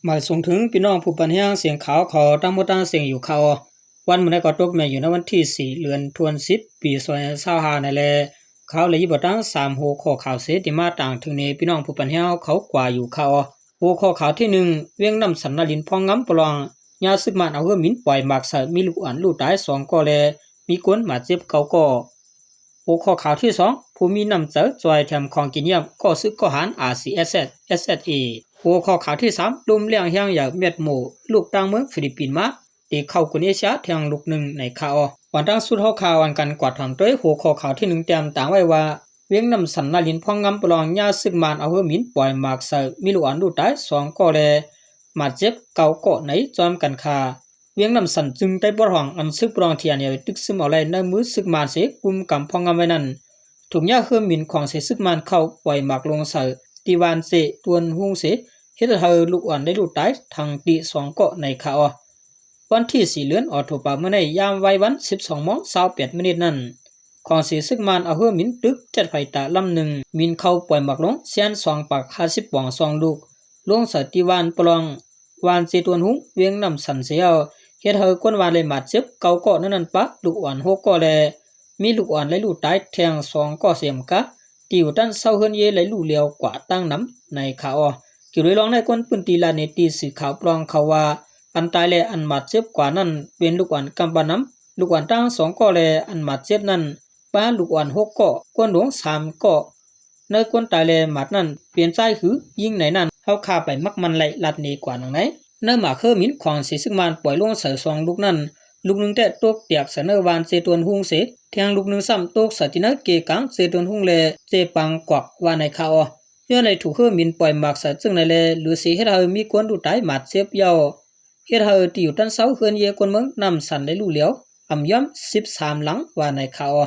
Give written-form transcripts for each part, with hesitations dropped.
มาส่งถึงพี่น้องผู้ปันแห้งเสียงขาวขอตั้งมตั้งเสียงอยู่เขาวันมื้อใดก็ตกแม่อยู่ในวันที่4เดือนธันวาคมปี2025นั่นแหละเขาเลยบ่ตั้ง3หัวข้อข่าวเสติมาต่างถึงนี้พี่น้องผู้ปันแห้งเขากว่าอยู่เขาหัวข้อข่าวที่1เวียงน้ำสันนลินพองงำปลองยาซึกมันเอาเฮือมินปล่อยหมากใส่มีลูกอ่อนลูกตาย2ก็แลมีคนบาดเจ็บ9ก็หัวข้อข่าวที่2ผู้มีน้ำเจอจอยแถมของกินยำก็ซึกก็หาร RCSS SSA หัวข้อข่าวที่3ลุมเลี้ยงเฮียงอย่างเม็ดหมูลูกต่างเมืองฟิลิปปินส์มาตีเข้ากุนเอเชียแทงลูกหนึ่งในข่าววันตั้งสุดข่าววันกันกวาดถอนด้วยหัวข้อข่าวที่1เตรียมต่างไว้ว่าเวียงน้ำสันนาลินพองงำปลองยาซึกมันเอาเฮือมินปล่อยหมากใส่มีลูกอ่อนลูกตาย2ก็แลมาเจ็บ9ก็ในจอมกันคาเวียงน้ำสันจึงได้บ่ร้องอำซึกปลองเทียนเนี่ยตึกซึมเอาไว้ในมือซึกมันเสกุมกำพองงำไว้นั้นถูกยาเฮือมินของเสซึกมันเข้าปล่อยหมากลงใส่ตีวานเสตวนหุงเสเฮ็ดให้ลูกอ่อนได้ลูกตายทั้งตี2ก็ในข่าววันที่4เดือนออโตปาเมื่อในยามวัยวัน 12:28 นนั้นของสีซึกมันเอาเฮือมินตึกจัดไฟตาลำหนึ่งมินเข้าปล่อยหมักลงเสียน2ปาก50ปอง2ลูกลงสติวานปลองวานเจตวนหุงเวียงน้ำสันเสียวเฮ็ดให้คนวานเลยมาเจ็บ9ก็นั้นปะลูกอ่อน6ก็แลมีลูกอ่อนและลูกตายแทง2ก็เสียมกะติวตันเศร้าเฮือนเยและลูกเลียวกว่าตั้งน้ำในข่าวกิริลองในคนปืนตีลาเนตีสื่อข่าวปลองเขาว่าอันตายและอันบาดเจ็บกว่านั้นเป็นลูกอ่อนกำปาน้ำลูกอ่อนตั้ง2ก็แลอันบาดเจ็บนั้นป้าลูกอ่อน6ก็ก้นหลวง3ก็ในคนตายและหมัดนั้นเปลี่ยนใจหือยิงไหนนั้นเขาฆ่าไปมักมันไหลลัดเนกว่านังไหนเนื้อหมาเคอมินของสีซึกมันปล่อยลงใส่2ลูกนั้นลูกนึงแต่ตกเตียกเสนอวานเจตวนหุงเสแทงลูกนึงซ้ำตกสตินะเกกังเจตวนหุงแลเจปังกวักว่าในข่าวย้อนในถูกเฮือมินปล่อยหมากใส่จึงในแลหรือสิเฮ็ดให้มีคนดูตายหมัดเจ็บยาวเฮ็ดให้ที่อยู่ตันเสาเฮือนเยคนเมืองนำสันได้ลู่เหลียวอำย่อม13หลังว่าในข่าว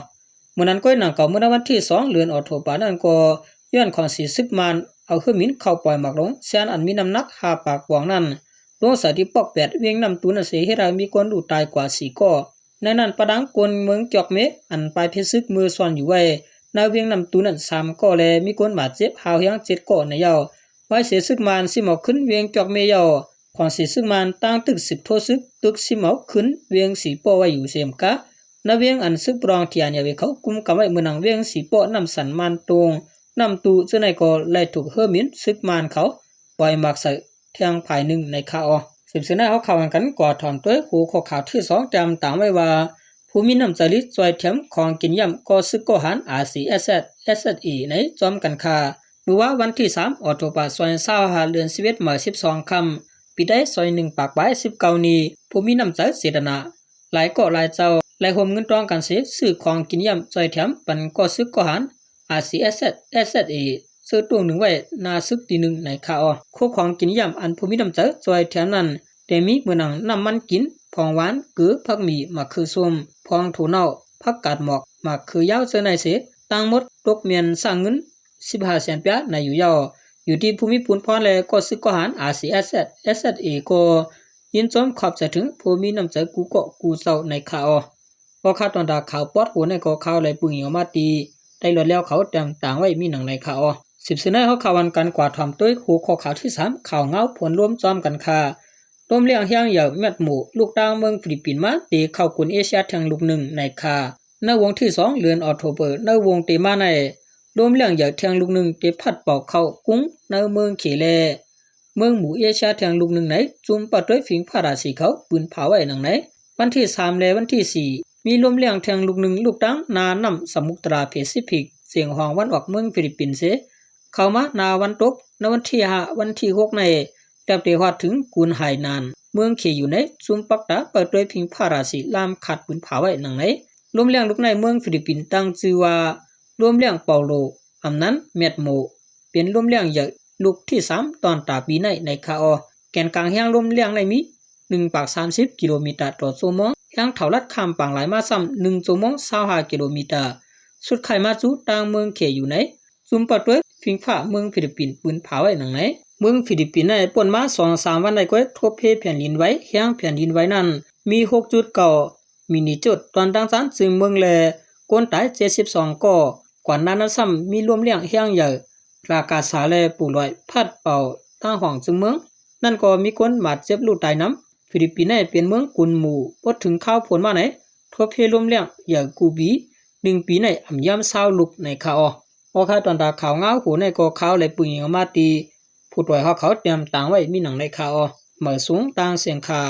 มื้อนั้นก็หนังเก่าเมื่อวันที่2เดือนออโตปานั้นก็ย้อนของสิซึกมันเอาเฮือมินเข้าปล่อยหมากลงเสียนอันมีน้ำหนัก5ปากกวางนั้นลงสติปอก8เวียงนำตุนเสเฮ็ดให้มีคนดูตายกว่า4ก็ในนั้นปะดังคนเมืองจอกเมอันปลายเพชรซึกมือซ่อนอยู่ไว้นาเวียงนำตุนั้น3ก็แลมีคนบาดเจ็บหาวเฮียง7ก็ในยาวไว้เสียซึกมันสิหมอกขึ้นเวียงจอกเมยาวของสีซึกมันตั้งตึก10โทซึกตึกสิหมอกขึ้นเวียงสีป้อไว้อยู่เสียมกะนาเวียงอันซึกปรองเทียนเนี่ยเขากุมกำไว้เมืองเวียงสีป้อนำสันมันตรงนำตูเจ้าในก็ไล่ถูกเฮอมินซึกมันเขาปล่อยหมากใส่แทงภายหนึ่งในข่าวสืบเสนอเขาข่าวกันก่อถอนตัวหัวข้อข่าวที่2จำต่างไว้ว่าผู้มีน้ำใจลิจอยเทียมของกินย่ำก็ซึกก็หัน RCSS SSE ในจอมกันคาหรือว่าวันที่3ออโตปาซอย25เดือน11หมาย12ค่ำปีได้ซอย1ปากปลาย19นี้ผู้มีน้ำใจเสดนาหลายก็หลายเจ้าหลายโฮมเงินตรองกันเสียซื้อของกินย่ำจอยเทียมปันก็ซึกก็หัน RCSS SSE ซื้อตัวหนึ่งไว้นาซึกตีหนึ่งในข่าวคู่ของกินย่ำอันผู้มีน้ำใจจอยเทียมนั้นแต่มีเมื่อนังน้ำมันกินพองหวานกือผักหมี่มะคือส้มพองถั่วเน่าผักกาดหมอกมะคือยาวเจอในเสตั้งหมดตกเมียนสร้างเงิน15แสนเปียในอยู่ยาวอยู่ที่ภูมิปูนพรและก็ซึกก็หัน RCSS SSA ก็ยินจอมขอบใจถึงผู้มีน้ำใจกูเกาะกูเศร้าในข่าวพอข้าตอนดาข่าวปอดหัวในก็ข่าวไหลปุ่งเหี่ยวมาตีได้หลดแล้วเขาแต่งต่างไว้มีหนังในข่าวสืบเสนอเขาข่าววันกันกว่าทำตัวหัวข้อข่าวที่3ข่าวเงาผลร่วมจอมกันค่ะต้มเลี้ยงเฮียงอย่างเม็ดหมูลูกต่างเมืองฟิลิปปินส์มาตีเข้ากุนเอเชียแทงลูกหนึ่งในคาในวงที่2เดือนออโตเบอร์ในวงเตมาในต้มเลี้ยงอย่างแทงลูกหนึ่งเตพัดเป่าเข้ากุ้งในเมืองเขเลเมืองหมูเอเชียแทงลูกหนึ่งไหนจุ่มปัดด้วยฝิงพาราสีเขาปืนเผาไว้หนังไหนวันที่3และวันที่4มีลมเลี้ยงแทงลูกหนึ่งลูกต่างนานำสมุทรแปซิฟิกเสียงห้องวันออกเมืองฟิลิปปินส์เข้ามานาวันตกในวันที่5วันที่6ในแต่เตฮอดถึงกุนไหนานเมืองเขอยู่ในซุมปักตาเปิดด้วยพิงพาราสีลามขัดปืนเผาไว้หนังไหนรวมเลี้ยงลูกในเมืองฟิลิปปินส์ตั้งชื่อว่ารวมเลี้ยงเปาโลอำนั้นเม็ดโมเป็นรวมเลี้ยงใหญ่ลูกที่3ตอนตาปีในคาแกนกลางแห่งรวมเลี้ยงในมี1ปาก30กิโลเมตรต่อชั่วโมงแห่งเท่าลัดข้ามปังหลายมาซ้ำ1ชั่วโมง25กิโลเมตรสุดไขมาจูต่างเมืองเขอยู่ในซุมปัดด้วยพิงฟ้าเมืองฟิลิปปินส์ปืนเผาไว้หนังไหนเมืองฟิลิปปินส์ในป่นมา 2-3 วันได้ก็ทบเพแผ่นดินไหวแห่งแผ่นดินไหวนั้นมี 6.9 มินิจุดตอนดังนั้นซึ่งเมืองแลคนตาย72ก็กว่านั้นซ้ำมีรวมเลี้ยงแห่งใหญ่รากาสาแลปู่ลอยพัดเป่าตั้งห้องจึงเมืองใน นั่นก็มีคนบาดเจ็บลูกตายน้ำฟิลิปปินส์เป็นเมืองกุนหมู่พอถึงข้าวผลมาไหนทั่วเพลมเลี้ยงอย่ากูบี1 ปีในอ่ำย่ำเศร้าลุกในข่าวพอข้าตอนตาข่าวเงาหูในก็ข่าวเลยปุ่ยออกมาตีผู้ต่อยเขาเตรียมต่างไว้มีหนังในข่าวเหมือสูงต่างเสียงคา